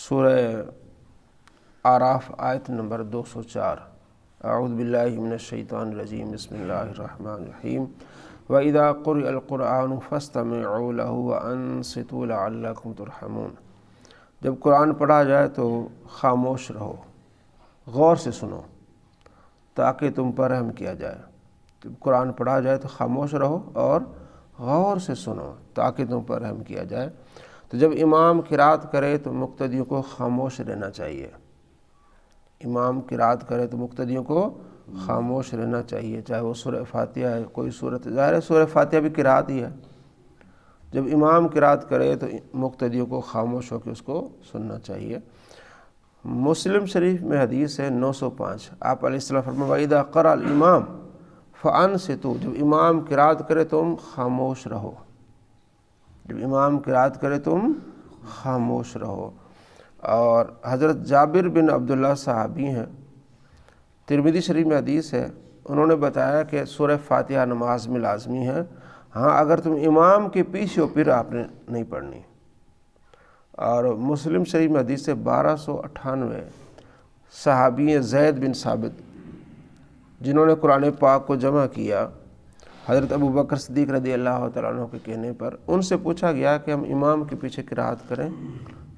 سورہ اعراف آیت نمبر 204۔ اعوذ باللہ من الشیطان الرجیم، بسم اللہ الرحمن الرحیم۔ وَإِذَا قُرِئَ الْقُرْآنُ فَاسْتَمِعُوا لَهُ وَأَنصِتُوا لَعَلَّكُمْ تُرْحَمُونَ۔ جب قرآن پڑھا جائے تو خاموش رہو، غور سے سنو تاکہ تم پر رحم کیا جائے۔ جب قرآن پڑھا جائے تو خاموش رہو اور غور سے سنو تاکہ تم پر رحم کیا جائے۔ تو جب امام قرات کرے تو مقتدیوں کو خاموش رہنا چاہیے۔ امام قرات کرے تو مقتدیوں کو خاموش رہنا چاہیے، چاہے وہ سورہ فاتحہ ہے، کوئی سورت، ظاہر ہے سورہ فاتحہ بھی قرات ہی ہے۔ جب امام قرات کرے تو مقتدیوں کو خاموش ہو کے اس کو سننا چاہیے۔ مسلم شریف میں حدیث ہے 905، آپ علیہ السلام فرمایا وَإِذَا قَرَأَ الْإِمَامُ فَأَنصِتُوا، جب امام قرات کرے تم خاموش رہو۔ جب امام قرات کرے تم خاموش رہو۔ اور حضرت جابر بن عبداللہ صحابی ہیں، ترمذی شریف میں حدیث ہے، انہوں نے بتایا کہ سورہ فاتحہ نماز میں لازمی ہے، ہاں اگر تم امام کے پیچھے ہو پھر آپ نے نہیں پڑھنی۔ اور مسلم شریف میں حدیث ہے 1298، صحابی زید بن ثابت جنہوں نے قرآن پاک کو جمع کیا، حضرت ابوبکر صدیق رضی اللہ تعالیٰ عنہ کے کہنے پر ان سے پوچھا گیا کہ ہم امام کے پیچھے قرات کریں،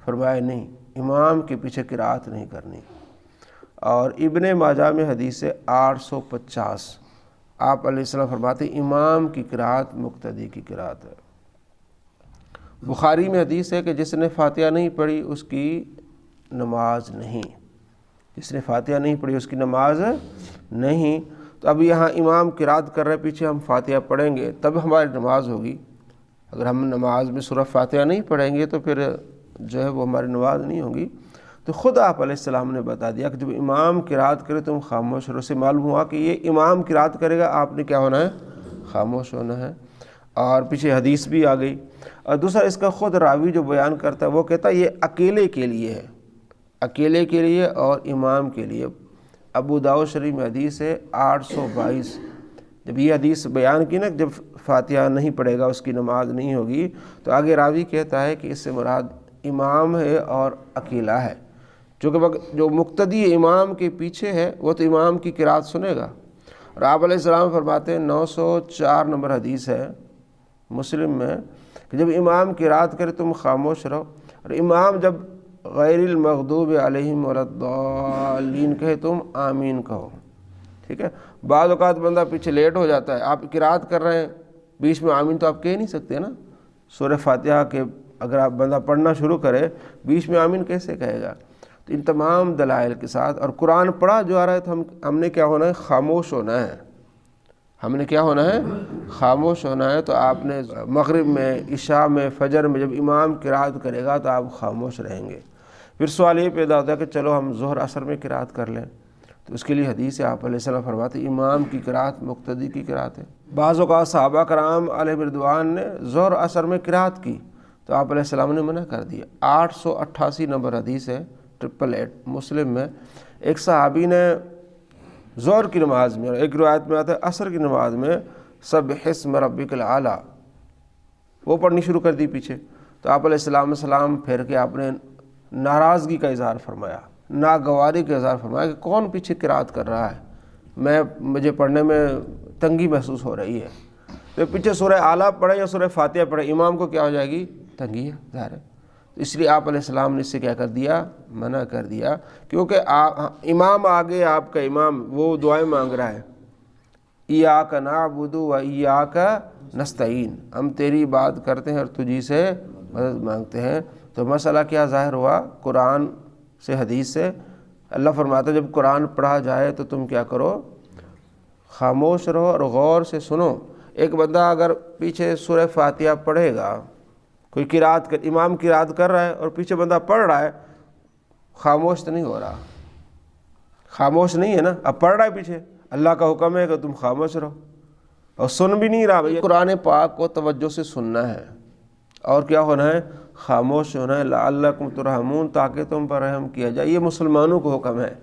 فرمایا نہیں، امام کے پیچھے قرات نہیں کرنی۔ اور ابن ماجہ میں حدیث ہے 850، آپ علیہ السلام فرماتے امام کی قرات مقتدی کی قرات ہے۔ بخاری میں حدیث ہے کہ جس نے فاتحہ نہیں پڑھی اس کی نماز نہیں، جس نے فاتحہ نہیں پڑھی اس کی نماز نہیں۔ تو اب یہاں امام قرات کر رہے پیچھے ہم فاتحہ پڑھیں گے تب ہماری نماز ہوگی، اگر ہم نماز میں سورہ فاتحہ نہیں پڑھیں گے تو پھر جو ہے وہ ہماری نماز نہیں ہوگی۔ تو خود آپ علیہ السلام نے بتا دیا کہ جب امام قرات کرے تم خاموش رہو، سے معلوم ہوا کہ یہ امام قرات کرے گا، آپ نے کیا ہونا ہے؟ خاموش ہونا ہے۔ اور پیچھے حدیث بھی آ گئی۔ اور دوسرا اس کا خود راوی جو بیان کرتا ہے وہ کہتا ہے یہ اکیلے کے لیے ہے، اکیلے کے لیے اور امام کے لیے۔ ابو داؤد شریف میں حدیث ہے 822، جب یہ حدیث بیان کی نا جب فاتحہ نہیں پڑھے گا اس کی نماز نہیں ہوگی، تو آگے راوی کہتا ہے کہ اس سے مراد امام ہے اور اکیلا ہے، چونکہ جو مقتدی امام کے پیچھے ہے وہ تو امام کی قرات سنے گا۔ اور آپ علیہ السلام فرماتے ہیں 904 نمبر حدیث ہے مسلم میں کہ جب امام قرات کرے تم خاموش رہو، اور امام جب غیر المغضوب علیہم ولا الضالین کہے تم آمین کہو۔ ٹھیک ہے، بعض اوقات بندہ پیچھے لیٹ ہو جاتا ہے، آپ قرات کر رہے ہیں بیچ میں آمین تو آپ کہہ نہیں سکتے نا، سورہ فاتحہ کے اگر آپ بندہ پڑھنا شروع کرے بیچ میں آمین کیسے کہے گا؟ تو ان تمام دلائل کے ساتھ اور قرآن پڑھا جو آ رہا ہے تو ہم نے کیا ہونا ہے؟ خاموش ہونا ہے۔ ہم نے کیا ہونا ہے؟ خاموش ہونا ہے۔ تو آپ نے مغرب میں، عشاء میں، فجر میں جب امام قرات کرے گا تو آپ خاموش رہیں گے۔ پھر سوال یہ پیدا ہوتا ہے کہ چلو ہم ظہر عصر میں قرات کر لیں، تو اس کے لیے حدیث ہے آپ علیہ السلام فرماتے امام کی قرات مقتدی کی قرات ہے۔ بعض اوقات صحابہ کرام علیہ رضوان نے ظہر عصر میں قرات کی تو آپ علیہ السلام نے منع کر دیا۔ 888 نمبر حدیث ہے 888 مسلم میں، ایک صحابی نے ظہر کی نماز میں، اور ایک روایت میں آتا ہے عصر کی نماز میں سبح اسم ربک الاعلی وہ پڑھنی شروع کر دی پیچھے، تو آپ علیہ السلام سلام پھیر کے آپ نے ناراضگی کا اظہار فرمایا، ناگواری کا اظہار فرمایا کہ کون پیچھے قرات کر رہا ہے، مجھے پڑھنے میں تنگی محسوس ہو رہی ہے۔ تو پیچھے سورہ اعلیٰ پڑھے یا سورہ فاتحہ پڑھے امام کو کیا ہو جائے گی؟ تنگی ہے، ظاہر ہے۔ تو اس لیے آپ علیہ السلام نے اس سے کیا کر دیا؟ منع کر دیا، کیونکہ امام آگے آپ کا امام وہ دعائیں مانگ رہا ہے، ایاک نعبد و ایاک نستعین، ہم تیری بات کرتے ہیں اور تجھی سے مدد مانگتے ہیں۔ تو مسئلہ کیا ظاہر ہوا؟ قرآن سے، حدیث سے۔ اللہ فرماتا ہے جب قرآن پڑھا جائے تو تم کیا کرو؟ خاموش رہو اور غور سے سنو۔ ایک بندہ اگر پیچھے سورہ فاتحہ پڑھے گا، کوئی قرات امام قرات کر رہا ہے اور پیچھے بندہ پڑھ رہا ہے، خاموش تو نہیں ہو رہا، خاموش نہیں ہے نا، اب پڑھ رہا ہے پیچھے، اللہ کا حکم ہے کہ تم خاموش رہو اور سن بھی نہیں رہا۔ بھائی قرآن پاک کو توجہ سے سننا ہے اور کیا ہونا ہے؟ خاموش ہونا ہے، لعلکم ترحمون، تاکہ تم پر رحم کیا جائے۔ یہ مسلمانوں کو حکم ہے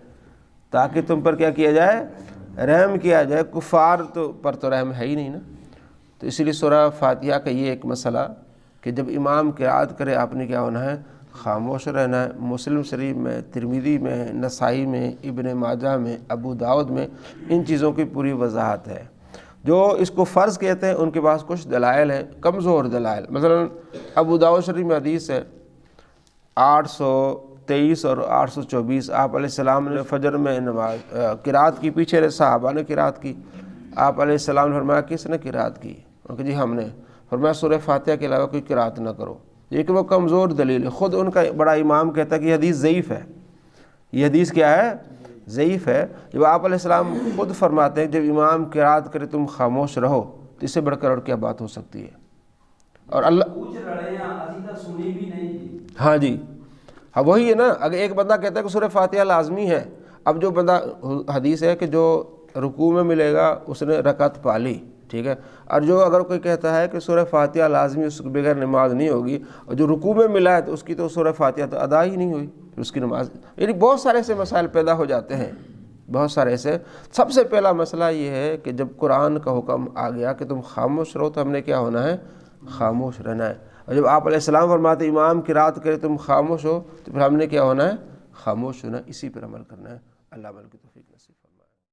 تاکہ تم پر کیا کیا جائے؟ رحم کیا جائے۔ کفار پر تو رحم ہے ہی نہیں نا۔ تو اسی لیے سورہ فاتحہ کا یہ ایک مسئلہ کہ جب امام قرات کرے آپ نے کیا ہونا ہے؟ خاموش رہنا ہے۔ مسلم شریف میں، ترمذی میں، نسائی میں، ابن ماجہ میں، ابو داؤد میں ان چیزوں کی پوری وضاحت ہے۔ جو اس کو فرض کہتے ہیں ان کے پاس کچھ دلائل ہیں، کمزور دلائل۔ مثلا ابو داؤد شریف میں حدیث ہے 823 اور 824، آپ علیہ السلام نے فجر میں نماز قرات کی، پیچھے صحابہ نے قرات کی، آپ علیہ السلام نے فرمایا کس نے قرات کی؟ انہوں نے کہا جی ہم نے۔ فرمایا سورہ فاتحہ کے علاوہ کوئی قرات نہ کرو۔ یہ کہ وہ کمزور دلیل ہے، خود ان کا بڑا امام کہتا ہے کہ یہ حدیث ضعیف ہے۔ یہ حدیث کیا ہے؟ ضعیف ہے۔ جب آپ علیہ السلام خود فرماتے ہیں جب امام قرات کرے تم خاموش رہو، تو اس سے بڑھ کر اور کیا بات ہو سکتی ہے؟ اور اللہ ہاں جی ہاں وہی ہے نا، اگر ایک بندہ کہتا ہے کہ سورہ فاتحہ لازمی ہے، اب جو بندہ حدیث ہے کہ جو رکوع میں ملے گا اس نے رکعت پا لی، ٹھیک ہے، اور جو اگر کوئی کہتا ہے کہ سورہ فاتحہ لازمی، اس کے بغیر نماز نہیں ہوگی، اور جو رکوع میں ملا ہے تو اس کی تو سورہ فاتحہ تو ادا ہی نہیں ہوئی، پھر اس کی نماز، یعنی بہت سارے ایسے مسائل پیدا ہو جاتے ہیں، بہت سارے ایسے۔ سب سے پہلا مسئلہ یہ ہے کہ جب قرآن کا حکم آ گیا کہ تم خاموش رہو تو ہم نے کیا ہونا ہے؟ خاموش رہنا ہے۔ اور جب آپ علیہ السلام فرماتے امام قرات کرے تم خاموش ہو، تو پھر ہم نے کیا ہونا ہے؟ خاموش ہونا، اسی پر عمل کرنا ہے۔ اللہ عمل کی توفیق نصیب۔